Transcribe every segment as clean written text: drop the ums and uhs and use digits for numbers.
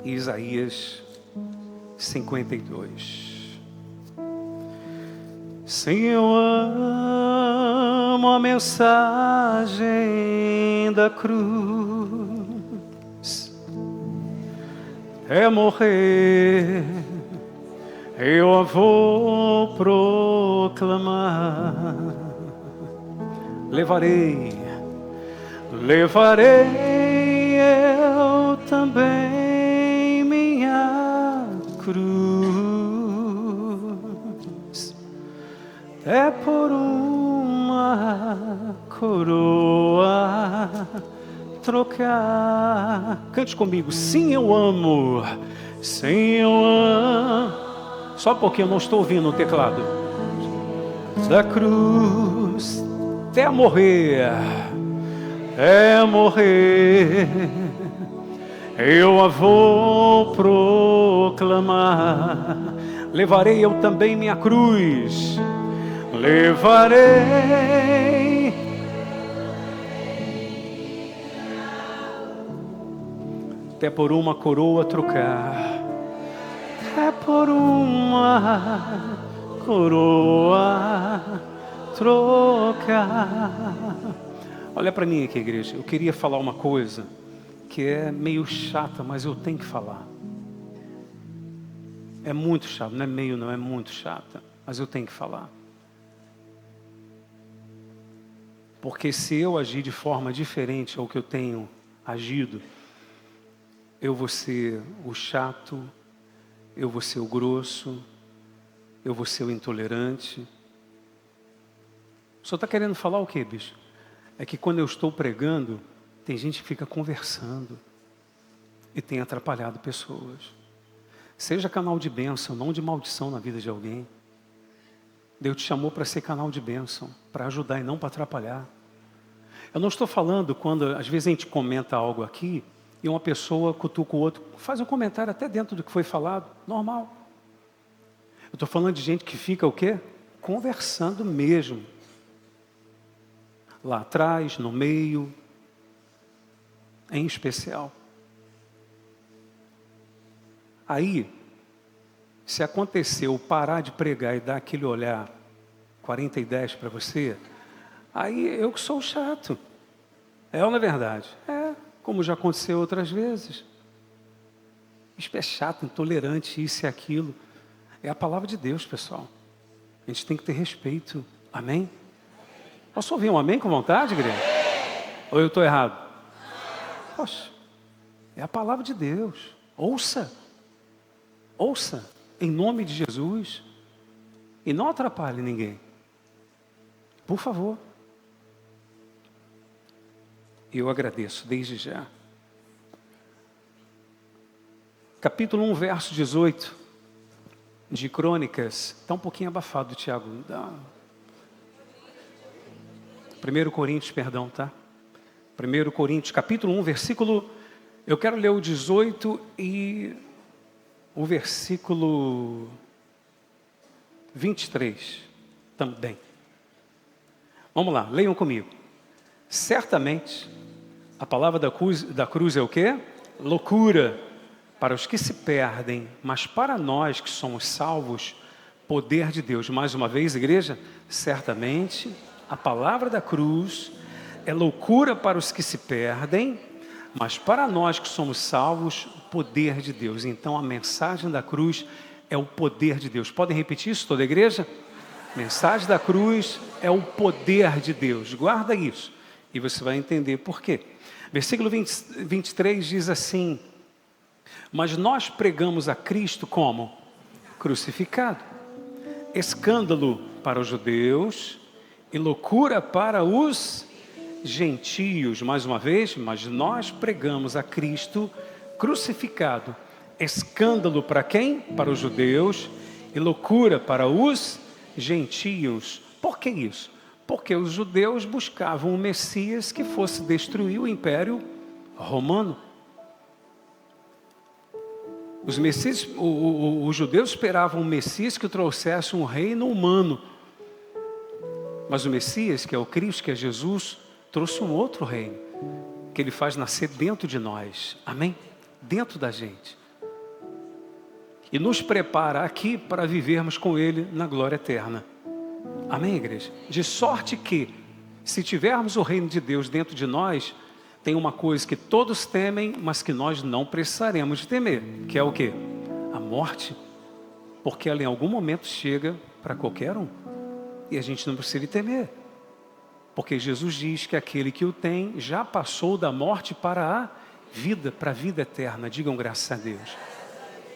Isaías 52. Sim, eu amo a mensagem da cruz. É morrer, eu a vou proclamar. Levarei eu também minha cruz, é por uma coroa trocar. Cante comigo. Sim, eu amo. Sim, eu amo. Só porque eu não estou ouvindo o teclado. Da cruz até morrer, eu a vou proclamar. Levarei eu também minha cruz, levarei até por uma coroa trocar, até por uma coroa trocar. Olha para mim aqui, igreja. Eu queria falar uma coisa que é meio chata, mas eu tenho que falar. É muito chato, não é meio não, é muito chata, mas eu tenho que falar. Porque se eu agir de forma diferente ao que eu tenho agido, eu vou ser o chato, eu vou ser o grosso, eu vou ser o intolerante. O senhor está querendo falar o quê, bicho? É que quando eu estou pregando, tem gente que fica conversando e tem atrapalhado pessoas. Seja canal de bênção, não de maldição na vida de alguém. Deus te chamou para ser canal de bênção, para ajudar e não para atrapalhar. Eu não estou falando quando, às vezes a gente comenta algo aqui e uma pessoa cutuca o outro, faz um comentário até dentro do que foi falado, normal. Eu estou falando de gente que fica o quê? Conversando mesmo. Lá atrás, no meio, em especial. Aí, se aconteceu parar de pregar e dar aquele olhar 40 e 10 para você, aí eu que sou o chato. É ou não é verdade? É, como já aconteceu outras vezes. Isso é chato, intolerante, isso e aquilo. É a palavra de Deus, pessoal. A gente tem que ter respeito. Amém? Posso ouvir um amém com vontade, igreja? Ou eu estou errado? Poxa, é a palavra de Deus. Ouça. Ouça, em nome de Jesus. E não atrapalhe ninguém. Por favor. Eu agradeço desde já. Capítulo 1, verso 18 de Crônicas. Está um pouquinho abafado, Tiago. 1 Coríntios, perdão, tá? 1 Coríntios, capítulo 1, versículo... Eu quero ler o 18 e o versículo 23 também. Vamos lá, leiam comigo. Certamente, a palavra da cruz é o quê? Loucura para os que se perdem, mas para nós que somos salvos, poder de Deus. Mais uma vez, igreja, certamente... A palavra da cruz é loucura para os que se perdem, mas para nós que somos salvos, o poder de Deus. Então a mensagem da cruz é o poder de Deus. Podem repetir isso, toda a igreja? Mensagem da cruz é o poder de Deus. Guarda isso e você vai entender por quê. Versículo 23 diz assim: mas nós pregamos a Cristo como? Crucificado. Escândalo para os judeus e loucura para os gentios. Mais uma vez, mas nós pregamos a Cristo crucificado. Escândalo para quem? Para os judeus e loucura para os gentios. Por que isso? Porque os judeus buscavam um Messias que fosse destruir o Império Romano. Os judeus esperavam um Messias que trouxesse um reino humano. Mas o Messias, que é o Cristo, que é Jesus, trouxe um outro reino, que Ele faz nascer dentro de nós. Amém? Dentro da gente. e nos prepara aqui para vivermos com Ele na glória eterna. Amém, igreja? De sorte que, se tivermos o reino de Deus dentro de nós, tem uma coisa que todos temem, mas que nós não precisaremos de temer, que é o quê? A morte, porque ela em algum momento chega para qualquer um, e a gente não precisa temer, porque Jesus diz que aquele que o tem já passou da morte para a vida, para a vida eterna. Digam graças a Deus.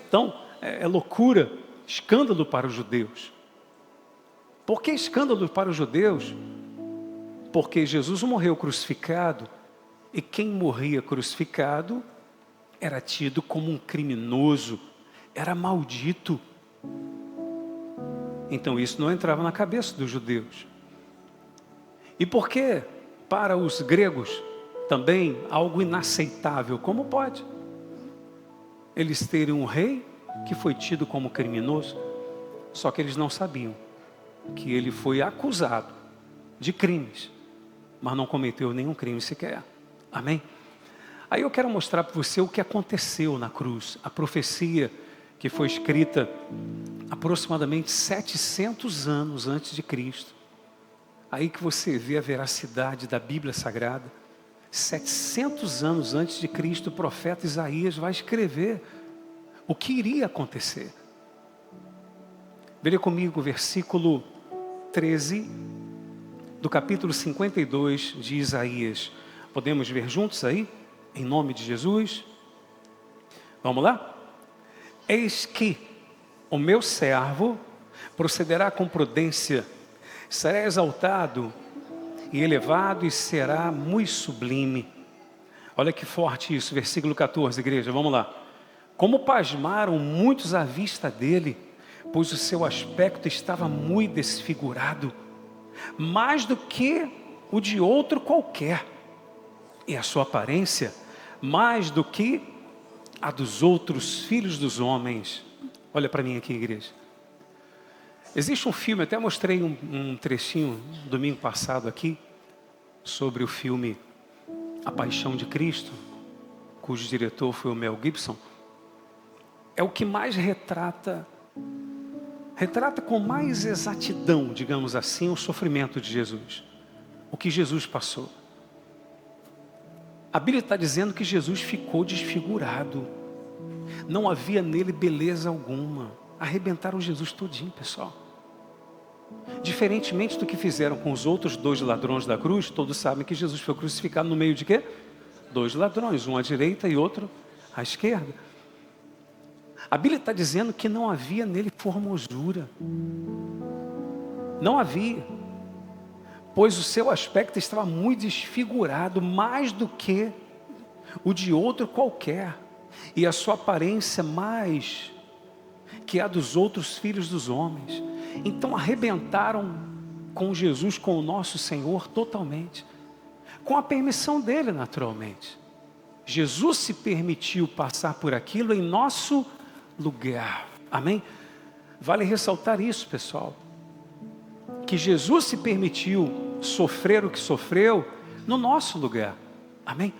Então, é loucura, escândalo para os judeus. Por que escândalo para os judeus? Porque Jesus morreu crucificado, e quem morria crucificado era tido como um criminoso, era maldito. Então isso não entrava na cabeça dos judeus. E por que para os gregos também algo inaceitável? Como pode eles terem um rei que foi tido como criminoso? Só que eles não sabiam que ele foi acusado de crimes, mas não cometeu nenhum crime sequer. Amém? Aí eu quero mostrar para você o que aconteceu na cruz. A profecia que foi escrita aproximadamente 700 anos antes de Cristo. Aí que você vê a veracidade da Bíblia Sagrada. 700 anos antes de Cristo, o profeta Isaías vai escrever o que iria acontecer. Veja comigo o versículo 13 do capítulo 52 de Isaías. Podemos ver juntos aí? Em nome de Jesus. Vamos lá? Eis que o meu servo procederá com prudência, será exaltado e elevado e será muito sublime. Olha que forte isso, versículo 14, igreja, vamos lá. Como pasmaram muitos à vista dele, pois o seu aspecto estava muito desfigurado, mais do que o de outro qualquer, e a sua aparência mais do que a dos outros filhos dos homens. Olha para mim aqui, igreja. Existe um filme, até mostrei um trechinho domingo passado aqui, sobre o filme A Paixão de Cristo, cujo diretor foi o Mel Gibson. É o que mais retrata com mais exatidão, digamos assim, o sofrimento de Jesus. O que Jesus passou. A Bíblia está dizendo que Jesus ficou desfigurado. Não havia nele beleza alguma. Arrebentaram Jesus todinho, pessoal. Diferentemente do que fizeram com os outros dois ladrões da cruz, todos sabem que Jesus foi crucificado no meio de quê? Dois ladrões, um à direita e outro à esquerda. A Bíblia está dizendo que não havia nele formosura. Não havia. Pois o seu aspecto estava muito desfigurado, mais do que o de outro qualquer. E a sua aparência mais que a dos outros filhos dos homens. Então arrebentaram com Jesus, com o nosso Senhor totalmente. Com a permissão dele, naturalmente. Jesus se permitiu passar por aquilo em nosso lugar. Amém? Vale ressaltar isso, pessoal. Que Jesus se permitiu sofrer o que sofreu no nosso lugar. Amém?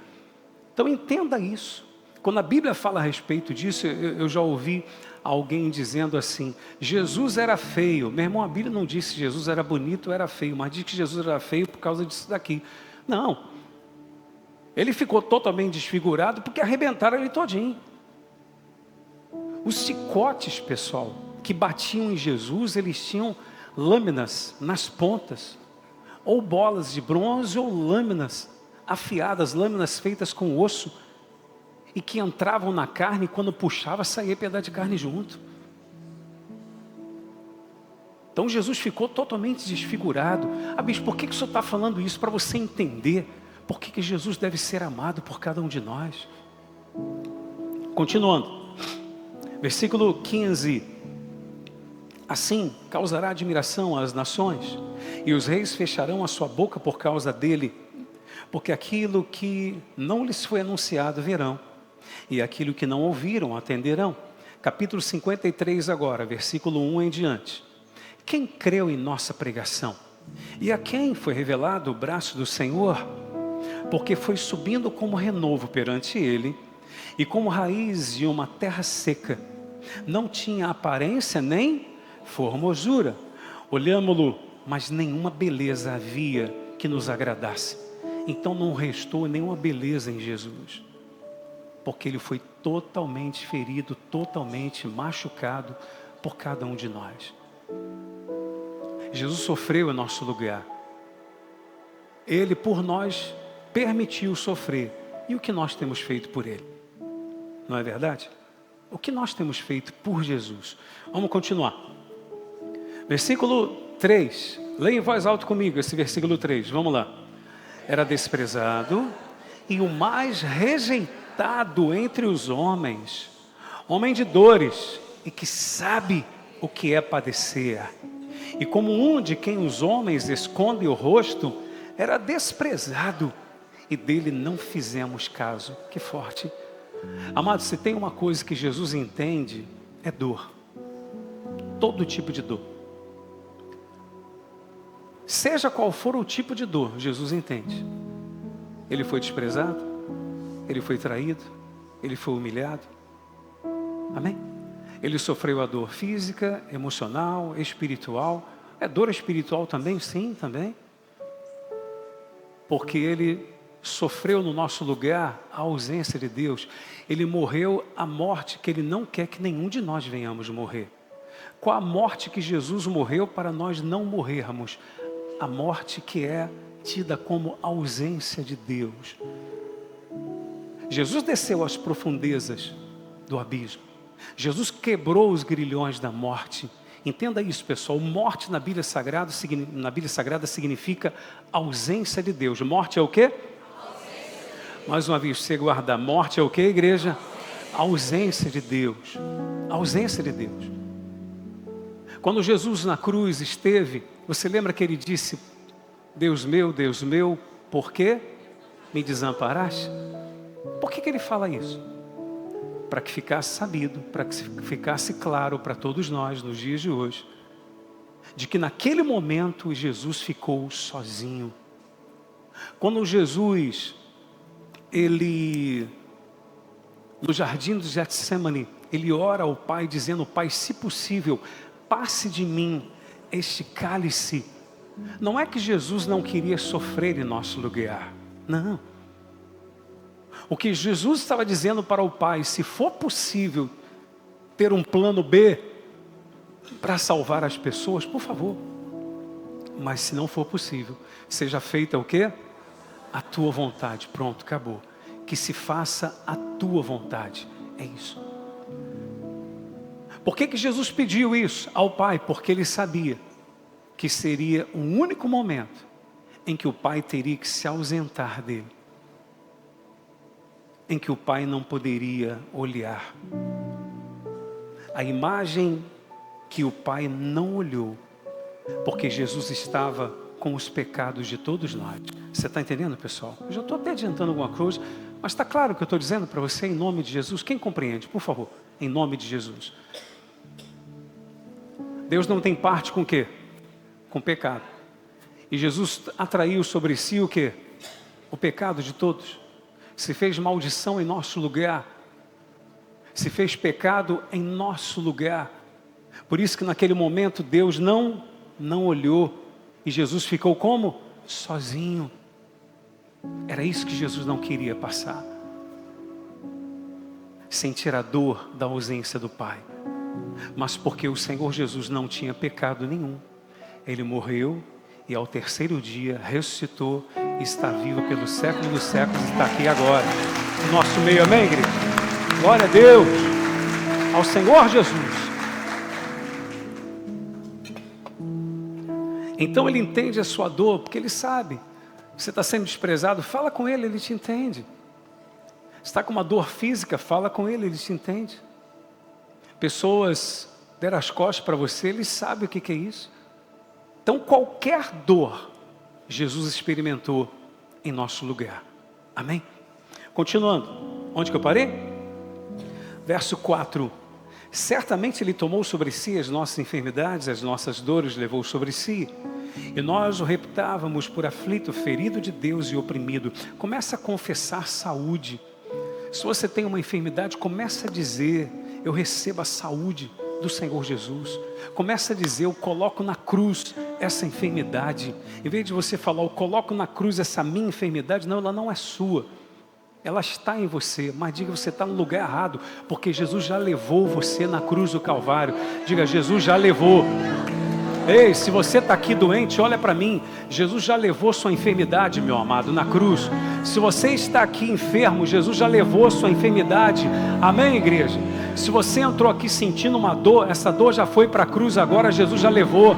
Então entenda isso. Quando a Bíblia fala a respeito disso, eu já ouvi alguém dizendo assim: Jesus era feio. Meu irmão, a Bíblia não disse que Jesus era bonito ou era feio, mas diz que Jesus era feio por causa disso daqui. Não. Ele ficou totalmente desfigurado porque arrebentaram ele todinho. Os chicotes, pessoal, que batiam em Jesus, eles tinham lâminas nas pontas, ou bolas de bronze, ou lâminas afiadas, lâminas feitas com osso, e que entravam na carne, e quando puxava, saía pedaço de carne junto. Então Jesus ficou totalmente desfigurado. Ah, bispo, por que o senhor está falando isso? Para você entender por que Jesus deve ser amado por cada um de nós. Continuando, versículo 15. Assim causará admiração às nações, e os reis fecharão a sua boca por causa dele, porque aquilo que não lhes foi anunciado verão, e aquilo que não ouviram atenderão. Capítulo 53 agora, versículo 1 em diante. Quem creu em nossa pregação? E a quem foi revelado o braço do Senhor? Porque foi subindo como renovo perante ele, e como raiz de uma terra seca, Não tinha aparência nem formosura. Olhámo-lo, mas nenhuma beleza havia que nos agradasse. Então não restou nenhuma beleza em Jesus, porque Ele foi totalmente ferido, totalmente machucado por cada um de nós. Jesus sofreu em nosso lugar. Ele por nós permitiu sofrer. E o que nós temos feito por Ele? Não é verdade? O que nós temos feito por Jesus? Vamos continuar. Versículo 3. Leia em voz alta comigo esse versículo 3. Vamos lá. Era desprezado e o mais rejeitado entre os homens, homem de dores e que sabe o que é padecer. E como um de quem os homens escondem o rosto, era desprezado e dele não fizemos caso. Que forte. Amado, se tem uma coisa que Jesus entende, é dor. Todo tipo de dor. Seja qual for o tipo de dor, Jesus entende. Ele foi desprezado, ele foi traído, ele foi humilhado. Amém? Ele sofreu a dor física, emocional, espiritual. É dor espiritual também? Sim, também. Porque ele sofreu no nosso lugar a ausência de Deus. Ele morreu a morte que Ele não quer que nenhum de nós venhamos morrer. Qual a morte que Jesus morreu para nós não morrermos? A morte que é tida como ausência de Deus. Jesus desceu às profundezas do abismo. Jesus quebrou os grilhões da morte. Entenda isso, pessoal. Morte na Bíblia Sagrada significa ausência de Deus. Morte é o quê? Ausência. Mais uma vez, você guarda. Morte é o quê, igreja? Ausência de Deus. Ausência de Deus. Quando Jesus na cruz esteve, você lembra que Ele disse: Deus meu, por que me desamparaste? Por que Ele fala isso? Para que ficasse sabido, para que ficasse claro para todos nós nos dias de hoje, de que naquele momento Jesus ficou sozinho. Quando Jesus, no jardim do Getsemane, ele ora ao Pai dizendo: Pai, se possível, passe de mim este cálice. Não é que Jesus não queria sofrer em nosso lugar, não. O que Jesus estava dizendo para o Pai: se for possível ter um plano B para salvar as pessoas, por favor. Mas se não for possível, seja feita o quê? A tua vontade. Pronto, acabou. Que se faça a tua vontade. É isso. Por que Jesus pediu isso ao Pai? Porque Ele sabia que seria o único momento em que o Pai teria que se ausentar dele, em que o Pai não poderia olhar. A imagem que o Pai não olhou, porque Jesus estava com os pecados de todos nós. Você está entendendo, pessoal? Eu já estou até adiantando alguma coisa, mas está claro o que eu estou dizendo para você em nome de Jesus? Quem compreende, por favor, em nome de Jesus? Deus não tem parte com o quê? Com o pecado. E Jesus atraiu sobre si o quê? O pecado de todos. Se fez maldição em nosso lugar. Se fez pecado em nosso lugar. Por isso que naquele momento Deus não olhou. E Jesus ficou como? Sozinho. Era isso que Jesus não queria passar. Sentir a dor da ausência do Pai. Mas porque o Senhor Jesus não tinha pecado nenhum, Ele morreu e ao terceiro dia ressuscitou e está vivo pelos séculos dos séculos e está aqui agora, no nosso meio. Amém, igreja? Glória a Deus, ao Senhor Jesus. Então Ele entende a sua dor, porque Ele sabe. Você está sendo desprezado, fala com Ele, Ele te entende. Está com uma dor física, fala com Ele, Ele te entende. Pessoas deram as costas para você, Ele sabe o que é isso. Então qualquer dor, Jesus experimentou em nosso lugar. Amém? Continuando, onde que eu parei? Verso 4. Certamente Ele tomou sobre si as nossas enfermidades, as nossas dores levou sobre si. E nós o reputávamos por aflito, ferido de Deus e oprimido. Começa a confessar saúde. Se você tem uma enfermidade, começa a dizer: eu recebo a saúde do Senhor Jesus. Começa a dizer, eu coloco na cruz essa enfermidade. Em vez de você falar, eu coloco na cruz essa minha enfermidade, não, ela não é sua. Ela está em você, mas diga, você está no lugar errado, porque Jesus já levou você na cruz do Calvário. Diga, Jesus já levou. Ei, se você está aqui doente, olha para mim. Jesus já levou sua enfermidade, meu amado, na cruz. Se você está aqui enfermo, Jesus já levou sua enfermidade. Amém, igreja? Se você entrou aqui sentindo uma dor, essa dor já foi para a cruz, agora Jesus já levou.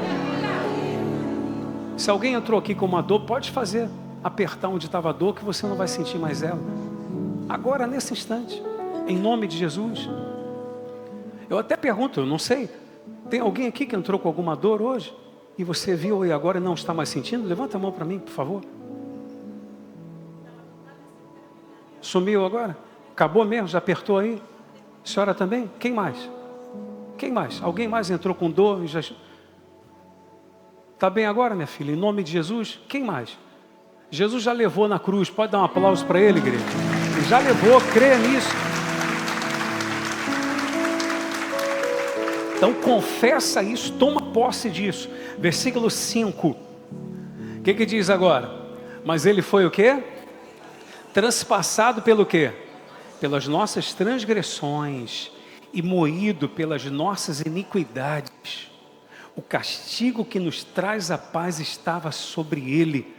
Se alguém entrou aqui com uma dor, pode fazer, apertar onde estava a dor, que você não vai sentir mais ela. Agora, nesse instante, em nome de Jesus. Eu até pergunto, eu não sei, tem alguém aqui que entrou com alguma dor hoje? E você viu e agora não está mais sentindo? Levanta a mão para mim, por favor. Sumiu agora? Acabou mesmo? Já apertou aí? A senhora também? Quem mais? Quem mais? Alguém mais entrou com dor e já... Está bem agora, minha filha? Em nome de Jesus? Quem mais? Jesus já levou na cruz. Pode dar um aplauso para ele, igreja? Ele já levou, creia nisso. Então confessa isso, toma posse disso. Versículo 5. O que diz agora? Mas ele foi o quê? Transpassado pelo quê? Pelas nossas transgressões e moído pelas nossas iniquidades. O castigo que nos traz a paz estava sobre ele,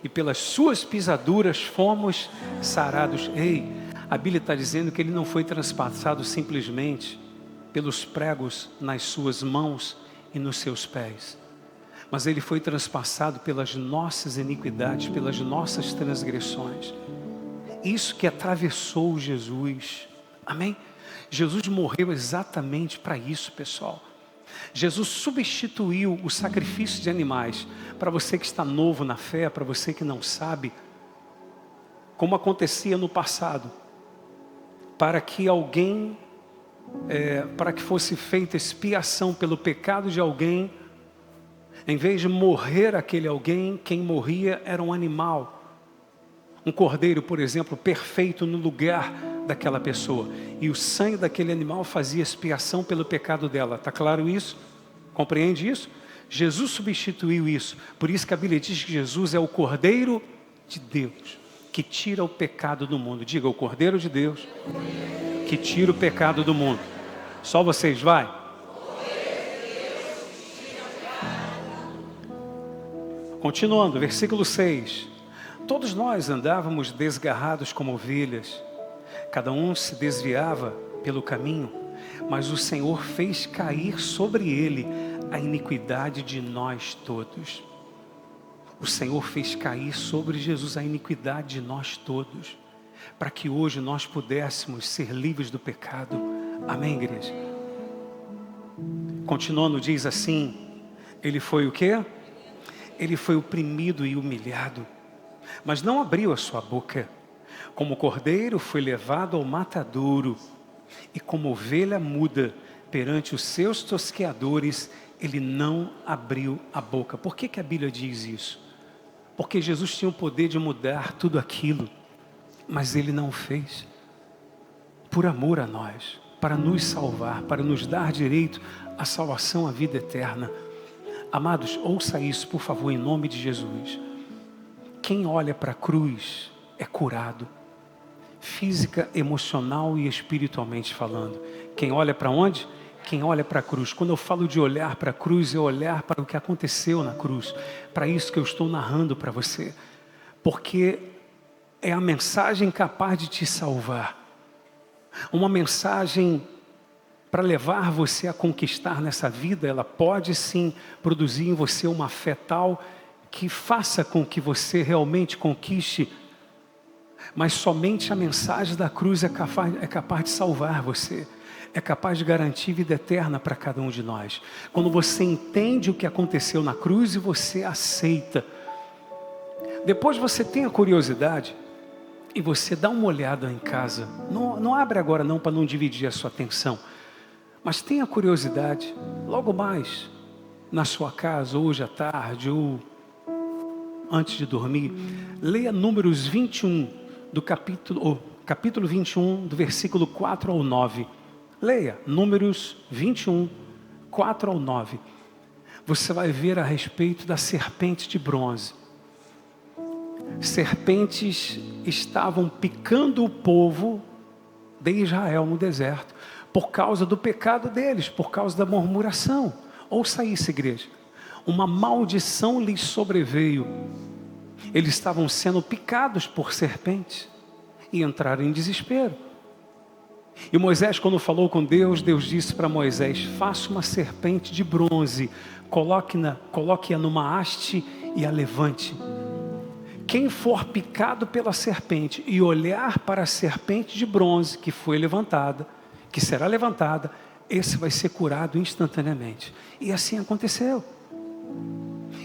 e pelas suas pisaduras fomos sarados. Ei, a Bíblia está dizendo que ele não foi transpassado simplesmente pelos pregos nas suas mãos e nos seus pés, mas ele foi transpassado pelas nossas iniquidades, pelas nossas transgressões. Isso que atravessou Jesus. Amém? Jesus morreu exatamente para isso, pessoal. Jesus substituiu o sacrifício de animais. Para você que está novo na fé, para você que não sabe, como acontecia no passado, para que alguém, para que fosse feita expiação pelo pecado de alguém, em vez de morrer aquele alguém, quem morria era um animal. Um cordeiro, por exemplo, perfeito no lugar daquela pessoa. E o sangue daquele animal fazia expiação pelo pecado dela. Está claro isso? Compreende isso? Jesus substituiu isso. Por isso que a Bíblia diz que Jesus é o Cordeiro de Deus, que tira o pecado do mundo. Diga, o Cordeiro de Deus, que tira o pecado do mundo. Só vocês, vai. Continuando, versículo 6. Todos nós andávamos desgarrados como ovelhas, cada um se desviava pelo caminho, mas o Senhor fez cair sobre ele a iniquidade de nós todos. O Senhor fez cair sobre Jesus a iniquidade de nós todos, para que hoje nós pudéssemos ser livres do pecado. Amém, igreja? Continuando, diz assim, ele foi o quê? Ele foi oprimido e humilhado, mas não abriu a sua boca. Como cordeiro foi levado ao matadouro, e como ovelha muda perante os seus tosqueadores, ele não abriu a boca. Por que a Bíblia diz isso? Porque Jesus tinha o poder de mudar tudo aquilo, mas ele não fez. Por amor a nós, para nos salvar, para nos dar direito à salvação, à vida eterna. Amados, ouça isso, por favor, em nome de Jesus. Quem olha para a cruz é curado, física, emocional e espiritualmente falando. Quem olha para onde? Quem olha para a cruz. Quando eu falo de olhar para a cruz, é olhar para o que aconteceu na cruz. Para isso que eu estou narrando para você. Porque é a mensagem capaz de te salvar. Uma mensagem para levar você a conquistar nessa vida. Ela pode sim produzir em você uma fé tal que faça com que você realmente conquiste, mas somente a mensagem da cruz é capaz de salvar você, é capaz de garantir vida eterna para cada um de nós. Quando você entende o que aconteceu na cruz e você aceita, depois você tem a curiosidade e você dá uma olhada em casa, não abre agora não, para não dividir a sua atenção, mas tenha a curiosidade, logo mais, na sua casa, hoje à tarde, ou antes de dormir, leia Números 21, capítulo 21, do versículo 4 ao 9. Leia Números 21, 4 ao 9. Você vai ver a respeito da serpente de bronze. Serpentes estavam picando o povo de Israel no deserto, por causa do pecado deles, por causa da murmuração. Ouça isso, igreja. Uma maldição lhes sobreveio. Eles estavam sendo picados por serpentes e entraram em desespero. E Moisés, quando falou com Deus, Deus disse para Moisés: faça uma serpente de bronze, coloque-a numa haste e a levante. Quem for picado pela serpente e olhar para a serpente de bronze que foi levantada, que será levantada, esse vai ser curado instantaneamente. E assim aconteceu.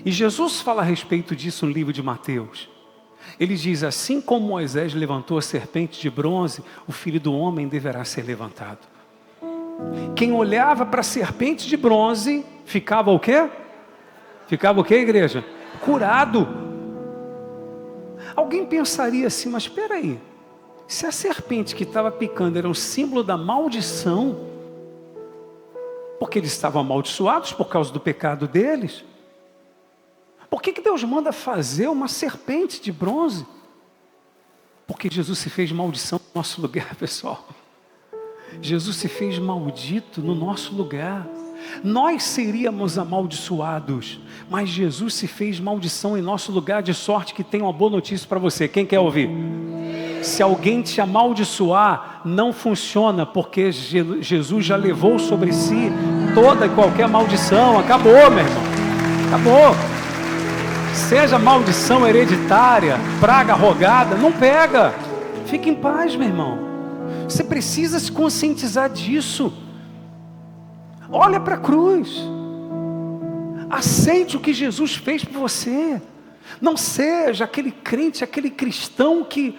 E Jesus fala a respeito disso no livro de Mateus. Ele diz: assim como Moisés levantou a serpente de bronze, o Filho do Homem deverá ser levantado. Quem olhava para a serpente de bronze, ficava o quê? Ficava o quê, igreja? Curado. Alguém pensaria assim, mas espera aí, se a serpente que estava picando era um símbolo da maldição, porque eles estavam amaldiçoados por causa do pecado deles, por que Deus manda fazer uma serpente de bronze? Porque Jesus se fez maldição no nosso lugar, pessoal. Jesus se fez maldito no nosso lugar. Nós seríamos amaldiçoados, mas Jesus se fez maldição em nosso lugar, de sorte que tem uma boa notícia para você. Quem quer ouvir? Se alguém te amaldiçoar, não funciona, porque Jesus já levou sobre si toda e qualquer maldição. Acabou, meu irmão. Acabou. Seja maldição hereditária, praga rogada, não pega. Fique em paz, meu irmão. Você precisa se conscientizar disso. Olha para a cruz. Aceite o que Jesus fez por você. Não seja aquele crente, aquele cristão que,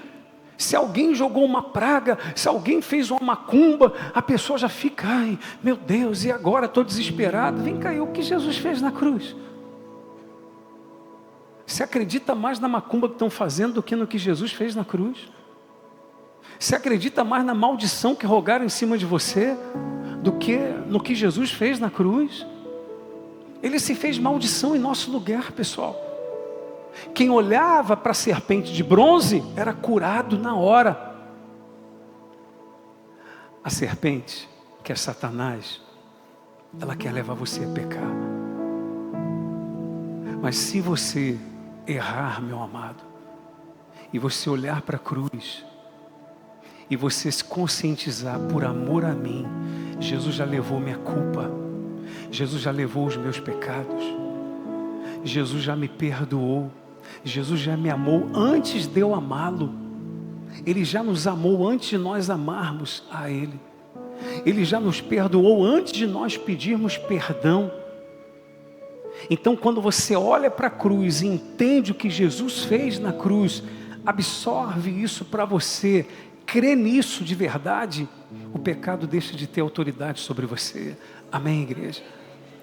se alguém jogou uma praga, se alguém fez uma macumba, a pessoa já fica: ai, meu Deus, e agora estou desesperado. Vem cá, e o que Jesus fez na cruz? Você acredita mais na macumba que estão fazendo do que no que Jesus fez na cruz? Você acredita mais na maldição que rogaram em cima de você do que no que Jesus fez na cruz? Ele se fez maldição em nosso lugar, pessoal. Quem olhava para a serpente de bronze era curado na hora. A serpente, que é Satanás, ela quer levar você a pecar. Mas se você errar, meu amado, e você olhar para a cruz, e você se conscientizar: por amor a mim, Jesus já levou minha culpa, Jesus já levou os meus pecados, Jesus já me perdoou, Jesus já me amou antes de eu amá-lo, Ele já nos amou antes de nós amarmos a Ele, Ele já nos perdoou antes de nós pedirmos perdão. Então, quando você olha para a cruz e entende o que Jesus fez na cruz, absorve isso para você, crê nisso de verdade, o pecado deixa de ter autoridade sobre você. Amém, igreja?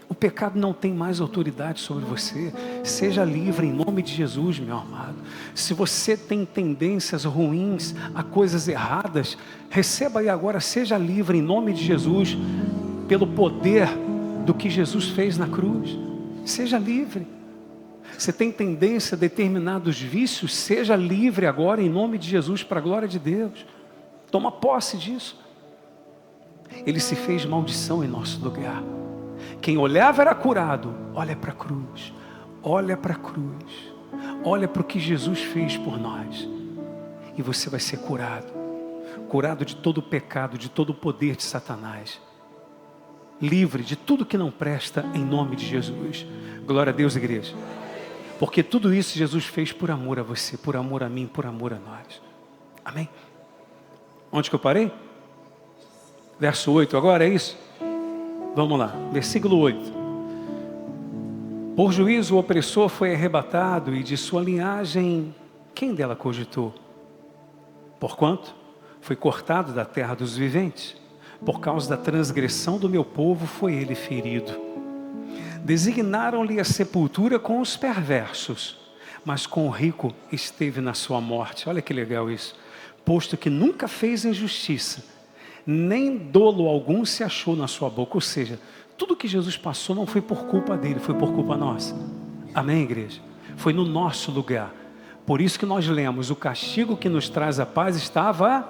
O pecado não tem mais autoridade sobre você. Seja livre em nome de Jesus, meu amado. Se você tem tendências ruins a coisas erradas, receba aí agora: seja livre em nome de Jesus, pelo poder do que Jesus fez na cruz. Seja livre. Você tem tendência a determinados vícios, seja livre agora em nome de Jesus, para a glória de Deus. Toma posse disso. Ele se fez maldição em nosso lugar. Quem olhava era curado. Olha para a cruz. Olha para a cruz. Olha para o que Jesus fez por nós. E você vai ser curado. Curado de todo o pecado, de todo o poder de Satanás. Livre de tudo que não presta em nome de Jesus. Glória a Deus, igreja. Porque tudo isso Jesus fez por amor a você, por amor a mim, por amor a nós. Amém? Onde que eu parei? Verso 8 agora, é isso? Vamos lá, versículo 8. Por juízo o opressor foi arrebatado, e de sua linhagem, quem dela cogitou? Porquanto foi cortado da terra dos viventes, por causa da transgressão do meu povo foi ele ferido. Designaram-lhe a sepultura com os perversos, mas com o rico esteve na sua morte. Olha que legal isso. Posto que nunca fez injustiça, nem dolo algum se achou na sua boca. Ou seja, tudo que Jesus passou não foi por culpa dele, foi por culpa nossa. Amém, igreja? Foi no nosso lugar. Por isso que nós lemos, o castigo que nos traz a paz estava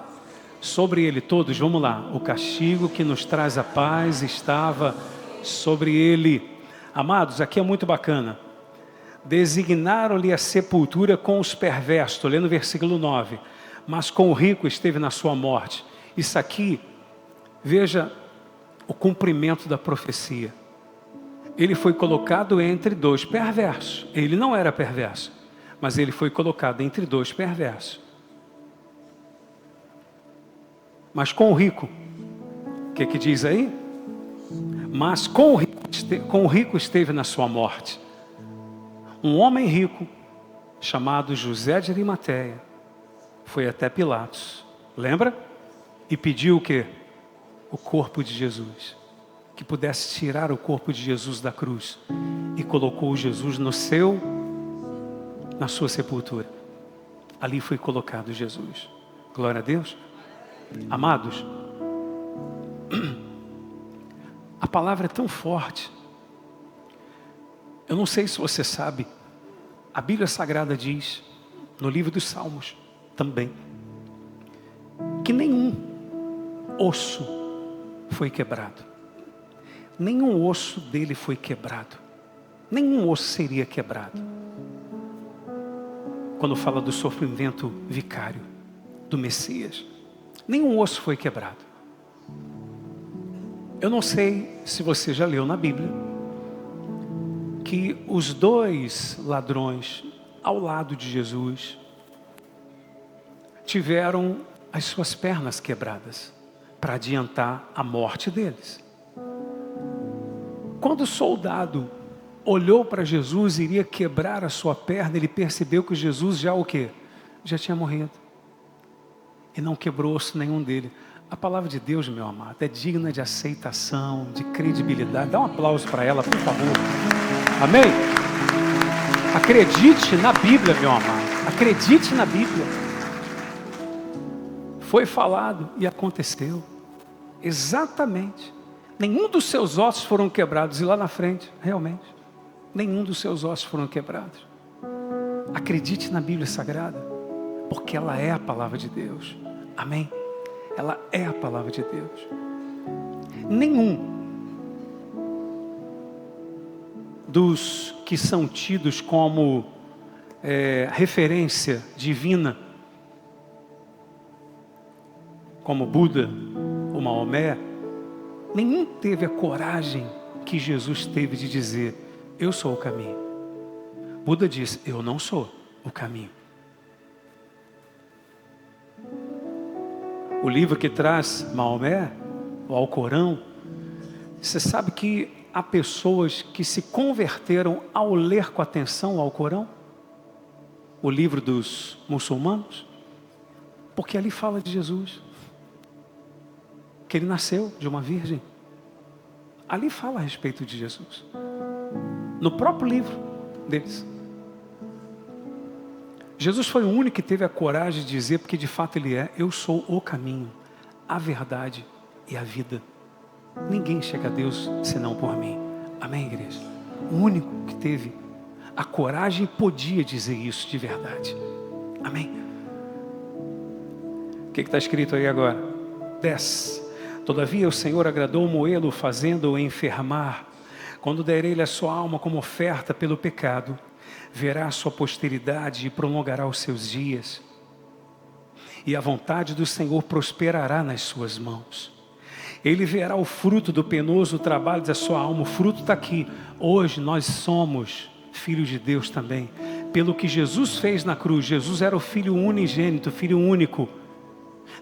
sobre ele. Todos, vamos lá. O castigo que nos traz a paz estava sobre ele. Amados, aqui é muito bacana. Designaram-lhe a sepultura com os perversos. Estou lendo o versículo 9. Mas com o rico esteve na sua morte. Isso aqui, veja o cumprimento da profecia. Ele foi colocado entre dois perversos. Ele não era perverso, mas ele foi colocado entre dois perversos. Mas com o rico, o que diz aí? Mas com o rico esteve na sua morte. Um homem rico, chamado José de Arimateia, foi até Pilatos, lembra? E pediu o quê? O corpo de Jesus. Que pudesse tirar o corpo de Jesus da cruz. E colocou Jesus na sua sepultura. Ali foi colocado Jesus. Glória a Deus. Amados, a palavra é tão forte. Eu não sei se você sabe, a Bíblia Sagrada diz, no livro dos Salmos também, que nenhum osso foi quebrado. Nenhum osso dele foi quebrado. Nenhum osso seria quebrado. Quando fala do sofrimento vicário, do Messias, nenhum osso foi quebrado. Eu não sei se você já leu na Bíblia, que os dois ladrões ao lado de Jesus tiveram as suas pernas quebradas para adiantar a morte deles. Quando o soldado olhou para Jesus e iria quebrar a sua perna, ele percebeu que Jesus já o quê? Já tinha morrido. E não quebrou osso nenhum dele. A palavra de Deus, meu amado, é digna de aceitação, de credibilidade. Dá um aplauso para ela, por favor. Amém? Acredite na Bíblia, meu amado. Acredite na Bíblia. Foi falado e aconteceu. Exatamente. Nenhum dos seus ossos foram quebrados. E lá na frente, realmente, nenhum dos seus ossos foram quebrados. Acredite na Bíblia Sagrada, porque ela é a palavra de Deus. Amém? Ela é a palavra de Deus. Nenhum dos que são tidos como referência divina, como Buda ou Maomé, nenhum teve a coragem que Jesus teve de dizer: eu sou o caminho. Buda disse: eu não sou o caminho. O livro que traz Maomé, o Alcorão, você sabe que há pessoas que se converteram ao ler com atenção o Alcorão, o livro dos muçulmanos, porque ali fala de Jesus, que ele nasceu de uma virgem. Ali fala a respeito de Jesus, no próprio livro deles. Jesus foi o único que teve a coragem de dizer, porque de fato ele é: eu sou o caminho, a verdade e a vida. Ninguém chega a Deus senão por mim. Amém, igreja? O único que teve a coragem e podia dizer isso de verdade. Amém? O que está escrito aí agora? 10. Todavia o Senhor agradou moê-lo, fazendo-o enfermar. Quando der ele a sua alma como oferta pelo pecado, verá a sua posteridade e prolongará os seus dias. E a vontade do Senhor prosperará nas suas mãos. Ele verá o fruto do penoso trabalho da sua alma. O fruto está aqui. Hoje nós somos filhos de Deus também. Pelo que Jesus fez na cruz. Jesus era o Filho unigênito, Filho único.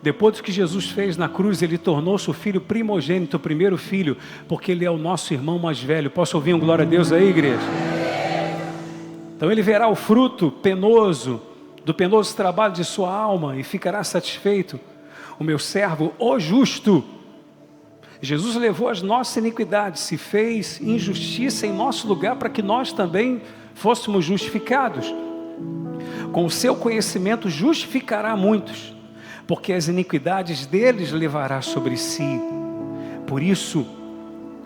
Depois do que Jesus fez na cruz, ele tornou-se o Filho primogênito, o primeiro filho, porque ele é o nosso irmão mais velho. Posso ouvir um glória a Deus aí, igreja? Então ele verá o fruto penoso, do penoso trabalho de sua alma, e ficará satisfeito. O meu servo, o justo. Jesus levou as nossas iniquidades, se fez injustiça em nosso lugar, para que nós também fôssemos justificados. Com o seu conhecimento justificará muitos, porque as iniquidades deles levará sobre si. Por isso,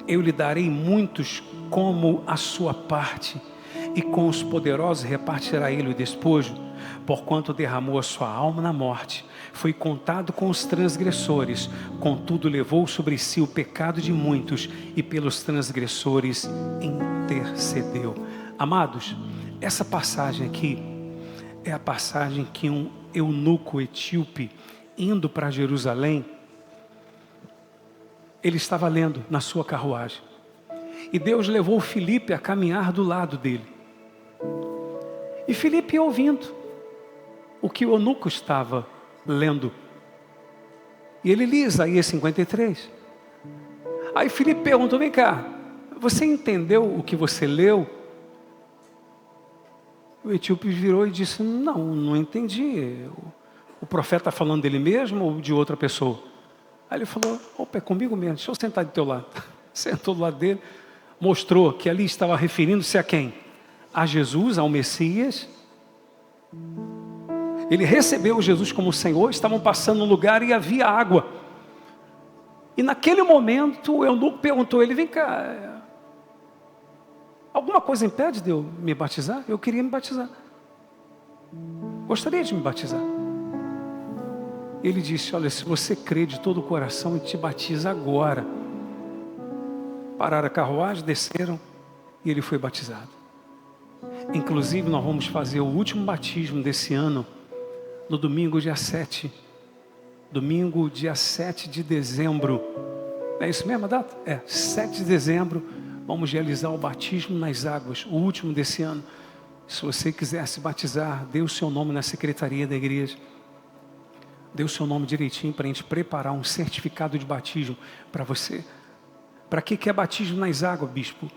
eu lhe darei muitos como a sua parte, e com os poderosos repartirá ele o despojo, porquanto derramou a sua alma na morte, foi contado com os transgressores, contudo levou sobre si o pecado de muitos, e pelos transgressores intercedeu. Amados, essa passagem aqui é a passagem que um eunuco etíope, indo para Jerusalém, ele estava lendo na sua carruagem. E Deus levou Filipe a caminhar do lado dele. E Filipe ia ouvindo o que o eunuco estava lendo. E ele lia Isaías 53. Aí Filipe perguntou: vem cá, você entendeu o que você leu? O etíope virou e disse: não entendi. O profeta está falando dele mesmo ou de outra pessoa? Aí ele falou: opa, é comigo mesmo, deixa eu sentar do teu lado. Sentou do lado dele, mostrou que ali estava referindo-se a quem? A Jesus, ao Messias. Ele recebeu Jesus como Senhor, estavam passando um lugar e havia água. E naquele momento o eunuco perguntou: ele, vem cá, alguma coisa impede de eu me batizar? Eu queria me batizar, gostaria de me batizar. Ele disse: olha, se você crê de todo o coração, e te batiza agora. Pararam a carruagem, desceram e ele foi batizado. Inclusive nós vamos fazer o último batismo desse ano no domingo dia 7. Domingo dia 7 de dezembro. É isso mesmo a data? É, 7 de dezembro. Vamos realizar o batismo nas águas, o último desse ano. Se você quiser se batizar, dê o seu nome na secretaria da igreja. Dê o seu nome direitinho para a gente preparar um certificado de batismo para você. Para que é batismo nas águas, bispo?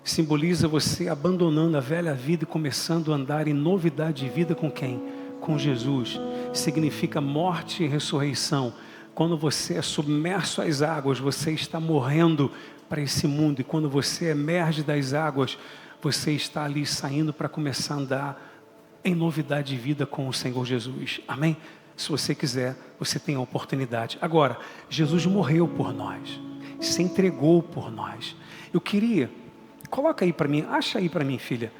Simboliza você abandonando a velha vida e começando a andar em novidade de vida com quem? Com Jesus. Significa morte e ressurreição. Quando você é submerso às águas, você está morrendo para esse mundo. E quando você emerge das águas, você está ali saindo para começar a andar em novidade de vida com o Senhor Jesus. Amém? Se você quiser, você tem a oportunidade. Agora, Jesus morreu por nós. Se entregou por nós. Eu queria, coloca aí para mim, acha aí para mim, filha,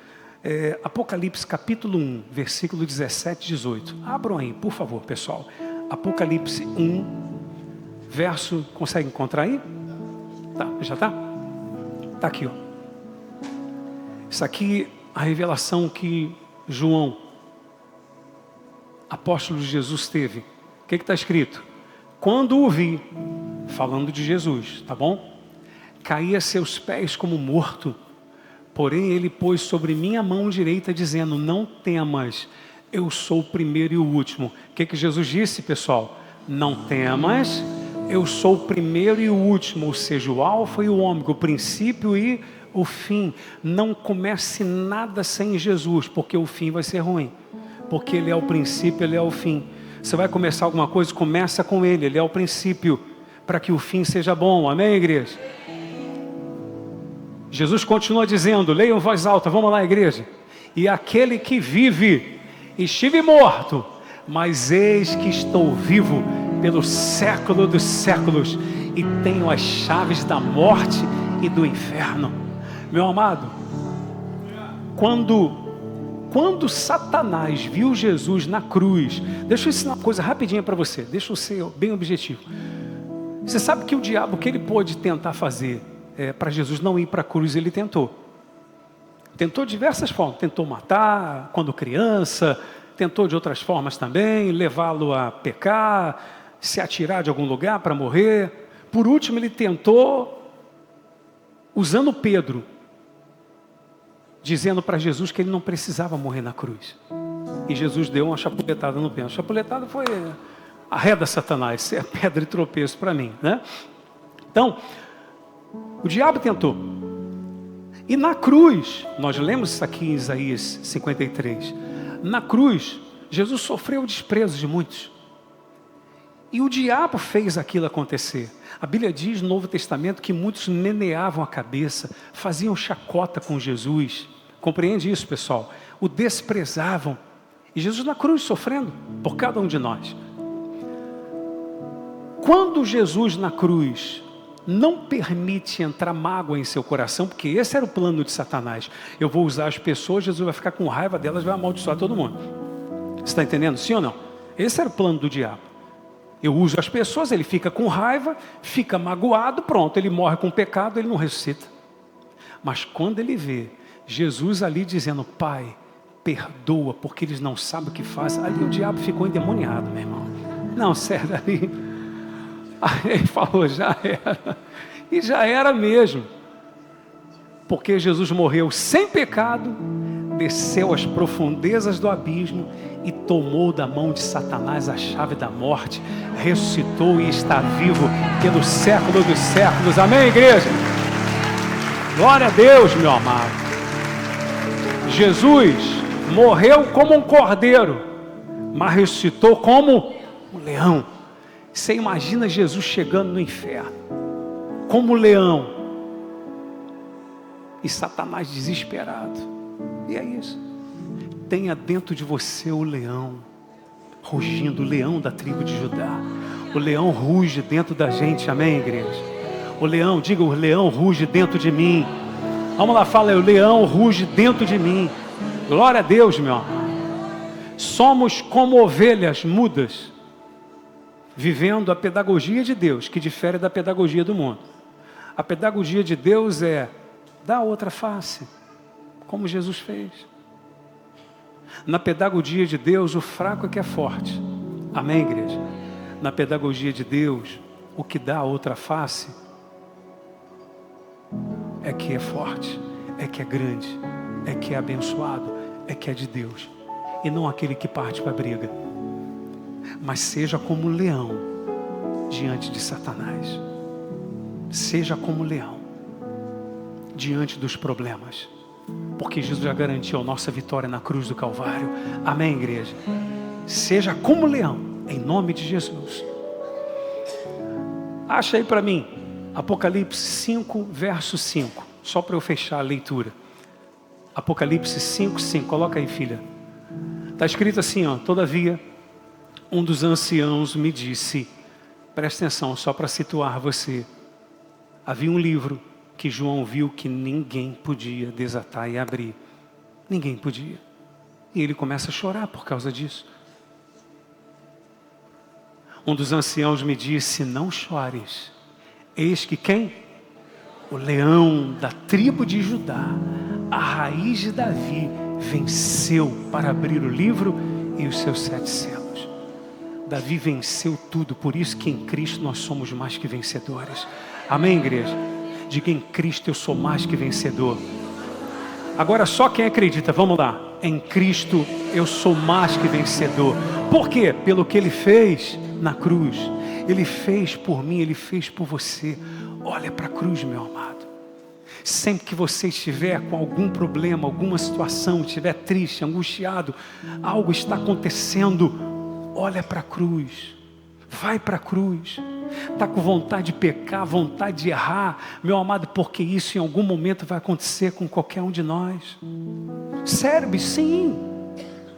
Apocalipse capítulo 1, versículo 17 e 18. Abram aí, por favor, pessoal. Apocalipse 1, verso, consegue encontrar aí? Tá, já tá? Tá aqui, ó. Isso aqui, a revelação que João, apóstolo de Jesus, teve. O que está escrito? Quando o vi, falando de Jesus, tá bom? Caí a seus pés como morto, porém ele pôs sobre minha mão direita, dizendo: não temas, eu sou o primeiro e o último. O que Jesus disse, pessoal? Não temas, eu sou o primeiro e o último, ou seja, o alfa e o ômega, o princípio e o fim. Não comece nada sem Jesus, porque o fim vai ser ruim, porque ele é o princípio, ele é o fim. Você vai começar alguma coisa, começa com ele, ele é o princípio, para que o fim seja bom. Amém, igreja? Jesus continua dizendo, leiam em voz alta, vamos lá, igreja. E aquele que vive, estive morto, mas eis que estou vivo pelo século dos séculos, e tenho as chaves da morte e do inferno. Meu amado, quando Satanás viu Jesus na cruz, deixa eu ensinar uma coisa rapidinha para você, deixa eu ser bem objetivo. Você sabe que o diabo, o que ele pôde tentar fazer para Jesus não ir para a cruz, ele tentou de diversas formas, tentou matar quando criança, tentou de outras formas também, levá-lo a pecar, se atirar de algum lugar para morrer. Por último ele tentou, usando Pedro, dizendo para Jesus que ele não precisava morrer na cruz. E Jesus deu uma chapuletada no pé. A chapuletada foi: arreda Satanás, você é pedra de tropeço para mim, né? Então, o diabo tentou. E na cruz, nós lemos isso aqui em Isaías 53. Na cruz, Jesus sofreu o desprezo de muitos. E o diabo fez aquilo acontecer. A Bíblia diz no Novo Testamento que muitos meneavam a cabeça, faziam chacota com Jesus. Compreende isso, pessoal? O desprezavam. E Jesus na cruz sofrendo por cada um de nós. Quando Jesus na cruz não permite entrar mágoa em seu coração, porque esse era o plano de Satanás. Eu vou usar as pessoas, Jesus vai ficar com raiva delas, vai amaldiçoar todo mundo. Você está entendendo? Sim ou não? Esse era o plano do diabo. Eu uso as pessoas, ele fica com raiva, fica magoado, pronto, ele morre com pecado, ele não ressuscita. Mas quando ele vê Jesus ali dizendo, Pai, perdoa, porque eles não sabem o que fazem, ali o diabo ficou endemoniado, meu irmão. Não, sério, ali ele falou, já era. E já era mesmo. Porque Jesus morreu sem pecado, desceu às profundezas do abismo e tomou da mão de Satanás a chave da morte, ressuscitou e está vivo pelo século dos séculos. Amém, igreja? Glória a Deus, meu amado. Jesus morreu como um cordeiro, mas ressuscitou como um leão. Você imagina Jesus chegando no inferno, como um leão, e Satanás desesperado. E é isso. Tenha dentro de você o leão, rugindo, o leão da tribo de Judá. O leão ruge dentro da gente, amém, igreja? O leão, diga, o leão ruge dentro de mim. Vamos lá, fala aí, o leão ruge dentro de mim. Glória a Deus, meu amado. Somos como ovelhas mudas, vivendo a pedagogia de Deus, que difere da pedagogia do mundo. A pedagogia de Deus é dar outra face, como Jesus fez. Na pedagogia de Deus, o fraco é que é forte. Amém, igreja? Na pedagogia de Deus, o que dá a outra face é que é forte, é que é grande, é que é abençoado, é que é de Deus. E não aquele que parte para a briga. Mas seja como um leão diante de Satanás. Seja como um leão diante dos problemas. Porque Jesus já garantiu a nossa vitória na cruz do Calvário. Amém, igreja? Seja como leão, em nome de Jesus. Acha aí para mim, Apocalipse 5, verso 5. Só para eu fechar a leitura. Apocalipse 5, 5. Coloca aí, filha. Está escrito assim, ó. Todavia, um dos anciãos me disse, presta atenção, só para situar você. Havia um livro que João viu que ninguém podia desatar e abrir. Ninguém podia. E ele começa a chorar por causa disso. Um dos anciãos me disse, não chores. Eis que quem? O leão da tribo de Judá, a raiz de Davi, venceu para abrir o livro e os seus 7 selos. Davi venceu tudo, por isso que em Cristo nós somos mais que vencedores. Amém, igreja? Diga, em Cristo eu sou mais que vencedor. Agora só quem acredita, vamos lá. Em Cristo eu sou mais que vencedor. Por quê? Pelo que Ele fez na cruz. Ele fez por mim, Ele fez por você. Olha para a cruz, meu amado. Sempre que você estiver com algum problema, alguma situação, estiver triste, angustiado, algo está acontecendo, olha para a cruz. Vai para a cruz. Está com vontade de pecar, vontade de errar, meu amado, porque isso em algum momento vai acontecer com qualquer um de nós. Sério, bicho, sim.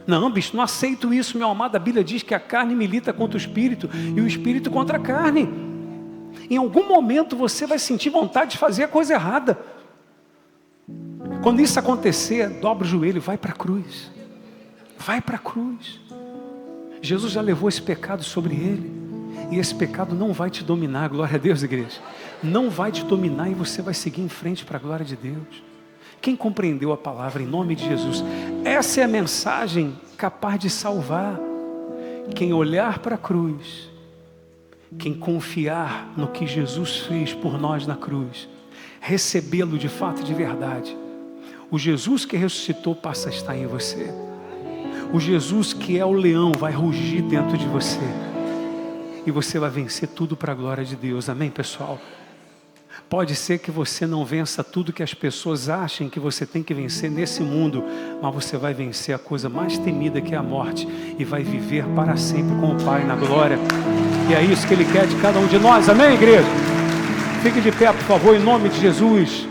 Não, bicho, não aceito isso, meu amado. A Bíblia diz que a carne milita contra o espírito e o espírito contra a carne. Em algum momento você vai sentir vontade de fazer a coisa errada. Quando isso acontecer, dobra o joelho, vai para a cruz. Vai para a cruz. Jesus já levou esse pecado sobre Ele. E esse pecado não vai te dominar, glória a Deus, igreja. Não vai te dominar e você vai seguir em frente para a glória de Deus. Quem compreendeu a palavra em nome de Jesus? Essa é a mensagem capaz de salvar. Quem olhar para a cruz, quem confiar no que Jesus fez por nós na cruz, recebê-lo de fato, de verdade. O Jesus que ressuscitou passa a estar em você. O Jesus que é o leão vai rugir dentro de você. E você vai vencer tudo para a glória de Deus. Amém, pessoal? Pode ser que você não vença tudo que as pessoas achem que você tem que vencer nesse mundo, mas você vai vencer a coisa mais temida, que é a morte, e vai viver para sempre com o Pai na glória. E é isso que Ele quer de cada um de nós. Amém, igreja? Fique de pé, por favor, em nome de Jesus.